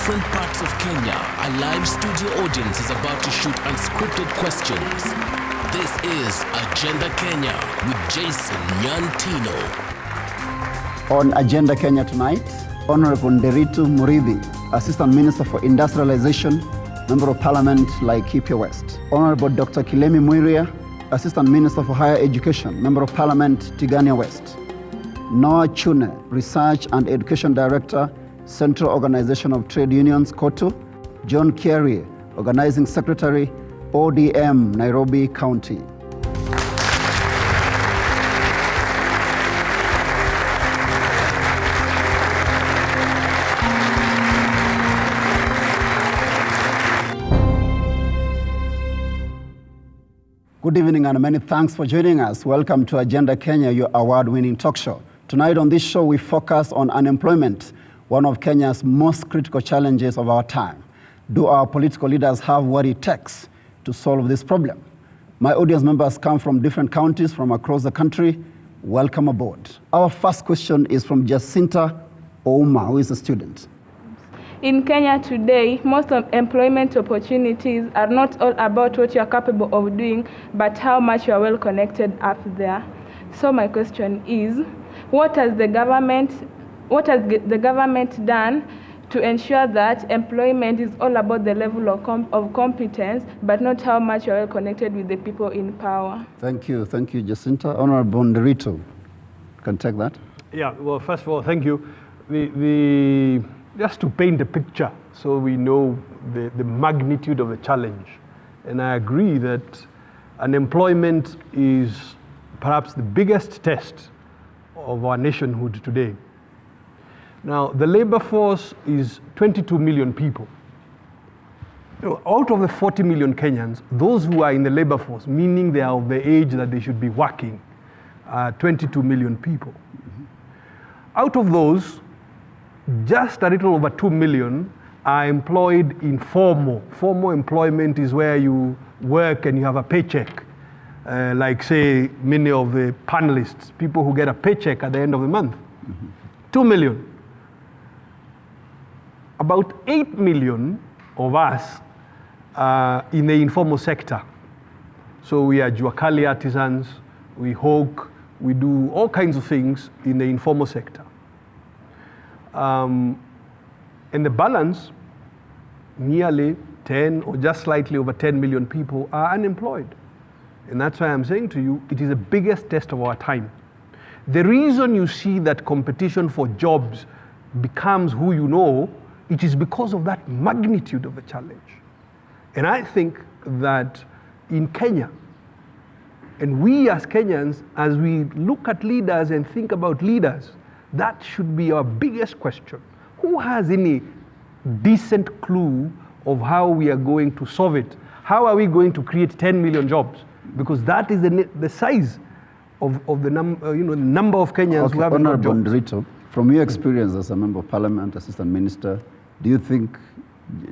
different parts of Kenya, a live studio audience is about to shoot unscripted questions. This is Agenda Kenya with Jason Nyantino. On Agenda Kenya tonight, Honorable Nderitu Muridhi, Assistant Minister for Industrialization, Member of Parliament, Laikipia West. Honorable Dr. Kilemi Mwiria, Assistant Minister for Higher Education, Member of Parliament, Tigania West. Noah Chune, Research and Education Director, Central Organization of Trade Unions, KOTU. John Kerry, Organizing Secretary, ODM, Nairobi County. Good evening and many thanks for joining us. Welcome to Agenda Kenya, your award-winning talk show. Tonight on this show, we focus on unemployment, one of Kenya's most critical challenges of our time. Do our political leaders have what it takes to solve this problem? My audience members come from different counties from across the country. Welcome aboard. Our first question is from Jacinta Ouma, who is a student. In Kenya today, most of employment opportunities are not all about what you are capable of doing, but how much you are well connected up there. So my question is, what has the government done to ensure that employment is all about the level of competence, but not how much you are well connected with the people in power? Thank you, Jacinta. Honorable Nderitu, can take that? Yeah, well, first of all, thank you. Just to paint a picture so we know the magnitude of the challenge. And I agree that unemployment is perhaps the biggest test of our nationhood today. Now, the labor force is 22 million people. Out of the 40 million Kenyans, those who are in the labor force, meaning they are of the age that they should be working, are 22 million people. Out of those, just a little over 2 million are employed in formal. Formal employment is where you work and you have a paycheck. Like say many of the panelists, people who get a paycheck at the end of the month. 2 million. About 8 million of us are in the informal sector. So we are juakali artisans, we hawk, we do all kinds of things in the informal sector. And the balance, nearly 10 or just slightly over 10 million people are unemployed. And that's why I'm saying to you, it is the biggest test of our time. The reason you see that competition for jobs becomes who you know, it is because of that magnitude of the challenge. And I think that in Kenya, and we as Kenyans, as we look at leaders and think about leaders, that should be our biggest question. Who has any decent clue of how we are going to solve it? How are we going to create 10 million jobs? Because that is the size of the number of Kenyans who have no jobs. Honorable Nderitu, from your experience as a member of Parliament, Assistant Minister, do you think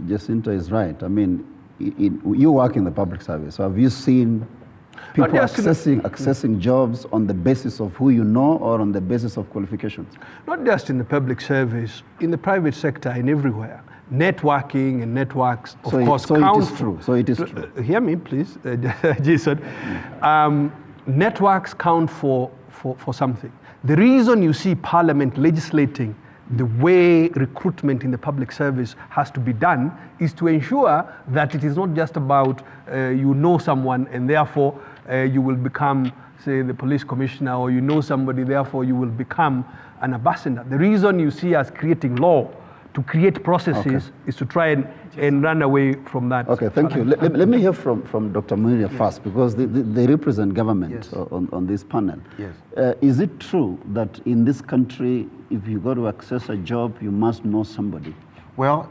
Jacinta is right? I mean, you work in the public service, so have you seen people accessing jobs on the basis of who you know or on the basis of qualifications? Not just in the public service, in the private sector and everywhere. Networking and networks, of course, count. So it is true. Hear me, please, Jason. Networks count for something. The reason you see Parliament legislating the way recruitment in the public service has to be done is to ensure that it is not just about you know someone and therefore you will become, say, the police commissioner, or you know somebody, therefore you will become an ambassador. The reason you see us creating law to create processes is to try and run away from that. Okay, thank you. Let me hear from Dr. Mwiria first, because they represent government on this panel. Yes. Is it true that in this country, if you go to access a job, you must know somebody? Well,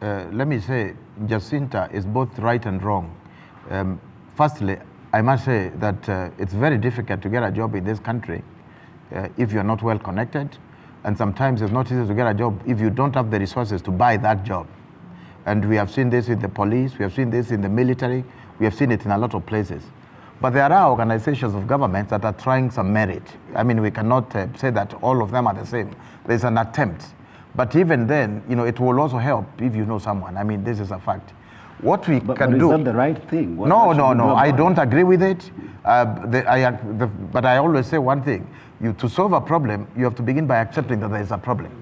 let me say, Jacinta is both right and wrong. Firstly, I must say that it's very difficult to get a job in this country if you're not well connected. And sometimes it's not easy to get a job if you don't have the resources to buy that job. And we have seen this with the police, we have seen this in the military, we have seen it in a lot of places. But there are organizations of government that are trying some merit. I mean, we cannot say that all of them are the same. There's an attempt. But even then, it will also help if you know someone. I mean, this is a fact. What we But can is do... that the right thing? No, I don't agree with it. But I always say one thing. To solve a problem, you have to begin by accepting that there is a problem.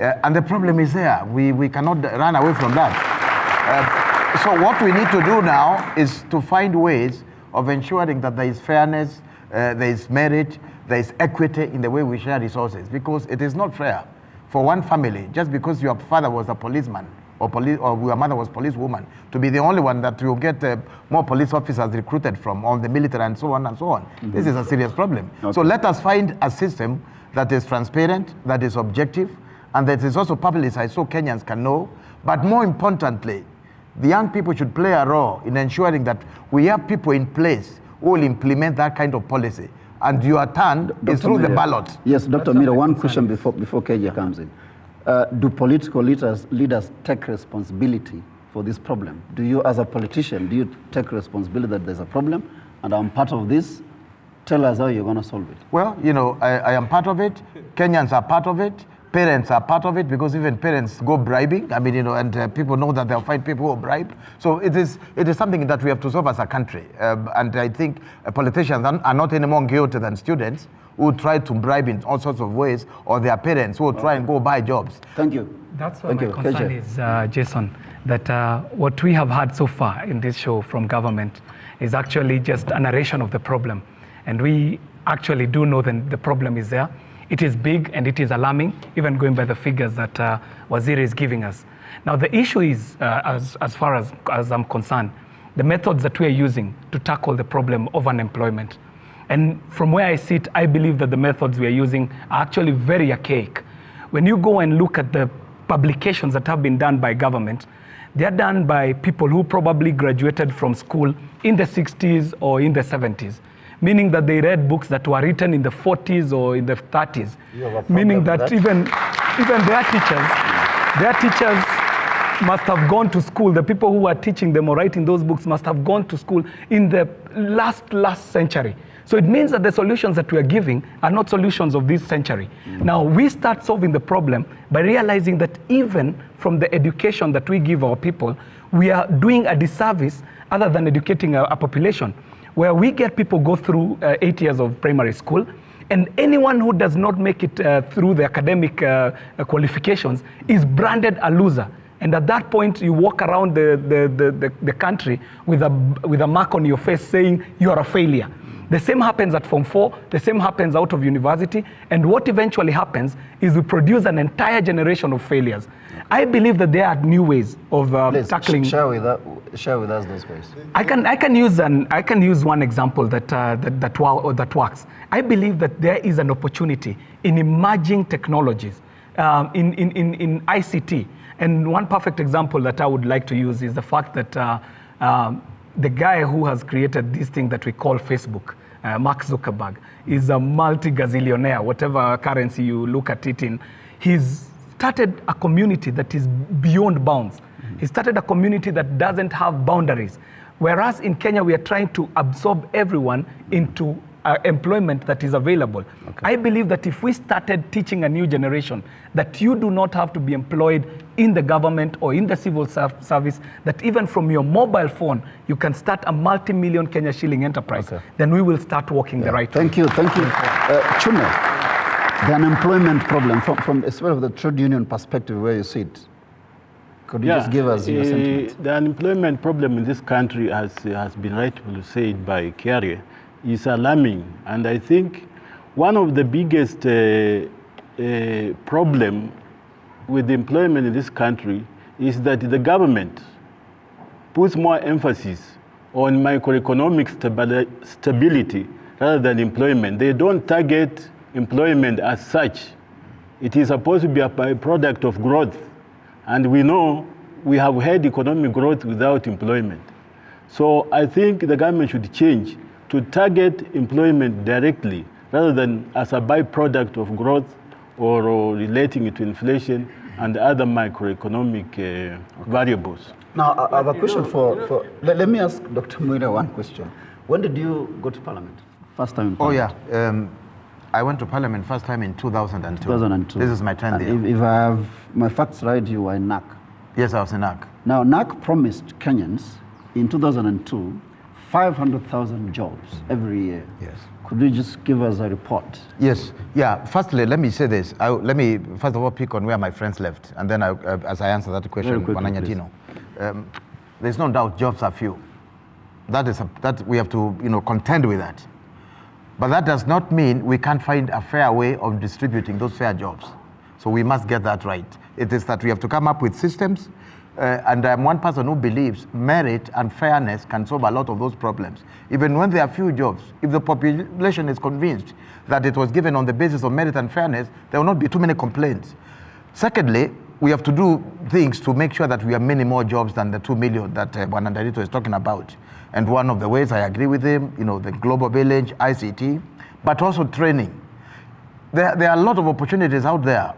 And the problem is there. We cannot run away from that. So what we need to do now is to find ways of ensuring that there is fairness, there is merit, there is equity in the way we share resources, because it is not fair for one family, just because your father was a policeman or your mother was policewoman, to be the only one that will get more police officers recruited from, on the military and so on and so on. Mm-hmm. This is a serious problem. Okay. So let us find a system that is transparent, that is objective, and that is also publicized so Kenyans can know. But more importantly, the young people should play a role in ensuring that we have people in place who will implement that kind of policy. And your turn is through the ballot. Yes, Dr. Mira, one question before KJ comes in. Do political leaders take responsibility for this problem? Do you, as a politician, do you take responsibility that there's a problem and I'm part of this? Tell us how you're going to solve it. Well, I am part of it. Kenyans are part of it. Parents are part of it, because even parents go bribing. I mean, and people know that they'll find people who bribe. So it is something that we have to solve as a country. And I think politicians are not any more guilty than students who try to bribe in all sorts of ways, or their parents who try and go buy jobs. Thank you. That's why my concern is, Jason, that what we have had so far in this show from government is actually just a narration of the problem. And we actually do know that the problem is there. It is big and it is alarming, even going by the figures that Waziri is giving us. Now, the issue is, as far as I'm concerned, the methods that we are using to tackle the problem of unemployment. And from where I sit, I believe that the methods we are using are actually very archaic. When you go and look at the publications that have been done by government, they are done by people who probably graduated from school in the 60s or in the 70s. Meaning that they read books that were written in the 40s or in the 30s. Meaning that even their teachers must have gone to school. The people who were teaching them or writing those books must have gone to school in the last century. So it means that the solutions that we are giving are not solutions of this century. Now, we start solving the problem by realizing that even from the education that we give our people, we are doing a disservice other than educating a population, where we get people go through 8 years of primary school, and anyone who does not make it through the academic qualifications is branded a loser. And at that point, you walk around the country with a mark on your face saying you are a failure. The same happens at Form 4, the same happens out of university, and what eventually happens is we produce an entire generation of failures. I believe that there are new ways of tackling. Share with us those ways. I can use one example that works. I believe that there is an opportunity in emerging technologies, in ICT, and one perfect example that I would like to use is the fact that the guy who has created this thing that we call Facebook, Mark Zuckerberg, is a multi-gazillionaire, whatever currency you look at it in. He's started a community that is beyond bounds. He started a community that doesn't have boundaries. Whereas in Kenya, we are trying to absorb everyone into employment that is available. Okay. I believe that if we started teaching a new generation that you do not have to be employed in the government or in the civil service, that even from your mobile phone, you can start a multi-million Kenya shilling enterprise, then we will start walking the right way. Thank you. Chune, the unemployment problem from as well as the trade union perspective where you see it, could you just give us your sentiments? The unemployment problem in this country, has been rightfully said by Kiarie, is alarming. And I think one of the biggest problem with employment in this country is that the government puts more emphasis on macroeconomic stability rather than employment. They don't target employment as such. It is supposed to be a byproduct of growth. And we know we have had economic growth without employment. So I think the government should change to target employment directly rather than as a byproduct of growth or relating it to inflation and other macroeconomic variables. Now, I have a question let me ask Dr. Muira one question. When did you go to Parliament? First time in Parliament? I went to Parliament first time in 2002. 2002. This is my 10th year. If I have my facts right, you were in NAC. Yes, I was in NAC. Now, NAC promised Kenyans in 2002 500,000 jobs every year. Yes. Could you just give us a report? Yes. Yeah. Firstly, let me say this. Let me first of all pick on where my friends left, and then as I answer that question, Very quickly, Wananyatino, there's no doubt jobs are few. That we have to contend with that. But that does not mean we can't find a fair way of distributing those fair jobs. So we must get that right. It is that we have to come up with systems, and I'm one person who believes merit and fairness can solve a lot of those problems. Even when there are few jobs, if the population is convinced that it was given on the basis of merit and fairness, there will not be too many complaints. Secondly, we have to do things to make sure that we have many more jobs than the 2 million that Wanandarito is talking about. And one of the ways I agree with him, the global village, ICT, but also training. There are a lot of opportunities out there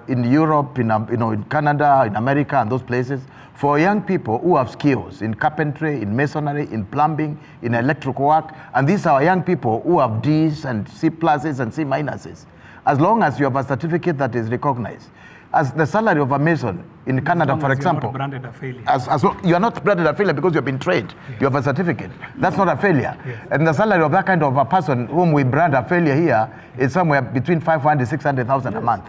in Europe, in Canada, in America, and those places for young people who have skills in carpentry, in masonry, in plumbing, in electrical work. And these are young people who have D's and C pluses and C minuses. As long as you have a certificate that is recognized. As the salary of a mason in Canada, for example, you are not branded a failure because you have been trained. Yes. You have a certificate. That's not a failure. Yes. And the salary of that kind of a person whom we brand a failure here is somewhere between 500,000 600,000 a month.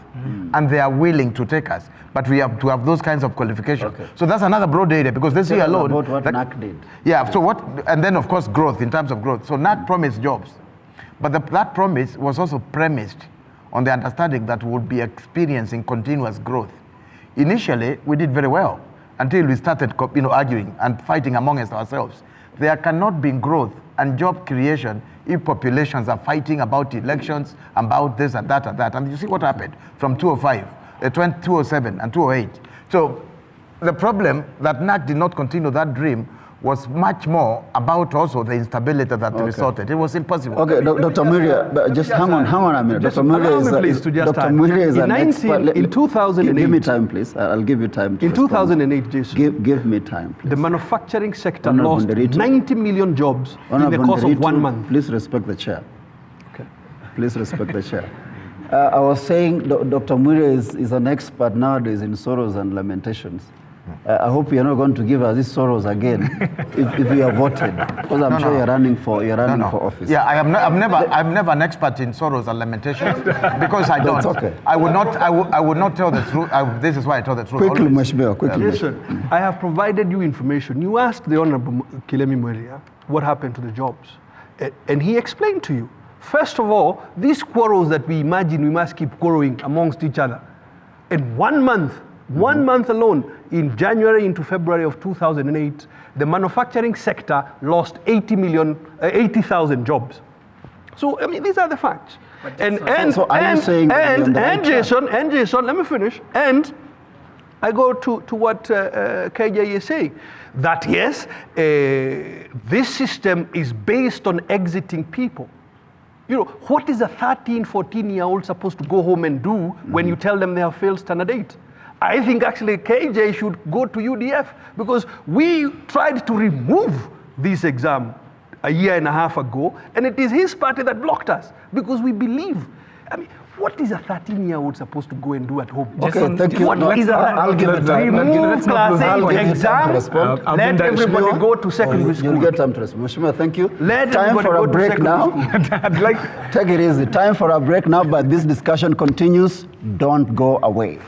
And they are willing to take us. But we have to have those kinds of qualifications. Okay. So that's another broad area because this year alone. About what NAC did. Yeah, so and then of course growth, in terms of growth. So NAC promised jobs. But that promise was also premised on the understanding that we would be experiencing continuous growth. Initially, we did very well until we started arguing and fighting amongst ourselves. There cannot be growth and job creation if populations are fighting about elections, about this and that and that. And you see what happened from 2005, 2007 and 2008. So the problem that NAC did not continue that dream was much more about also the instability that resulted. It was impossible. Okay, Dr. Muria, just hang on a minute. Dr. Muria is an expert. In 2008, give me time, please. I'll give you time. In 2008, Jason, give me time, please. The manufacturing sector lost 90 million jobs in the course of 1 month. Please respect the chair. Okay. Please respect the chair. I was saying Dr. Muria is an expert nowadays in sorrows and lamentations. I hope you're not going to give us these sorrows again if you are voted, because I'm sure you're running for office. Yeah, I'm never an expert in sorrows and lamentations because I don't. That's okay. I would not tell the truth. This is why I tell the truth. Quickly, Mheshimiwa, quickly. Yes, sir. I have provided you information. You asked the Honorable Kilemi Muria what happened to the jobs, and he explained to you. First of all, these quarrels that we imagine we must keep quarreling amongst each other. In 1 month. 1 month alone, in January into February of 2008, the manufacturing sector lost 80,000 jobs. So, I mean, these are the facts. And Jason, let me finish. And I go to what KJ is saying, that yes, this system is based on exiting people. What is a 13, 14-year-old supposed to go home and do when you tell them they have failed standard 8? I think actually KJ should go to UDF because we tried to remove this exam a year and a half ago, and it is his party that blocked us because we believe. I mean, what is a 13-year-old supposed to go and do at home? Okay, thank you. I'll give it time. Remove class 8 exam. Let everybody go to secondary school. You'll get time to respond. Mheshimiwa, thank you. Time for a break now. Take it easy. Time for a break now, but this discussion continues. Don't go away.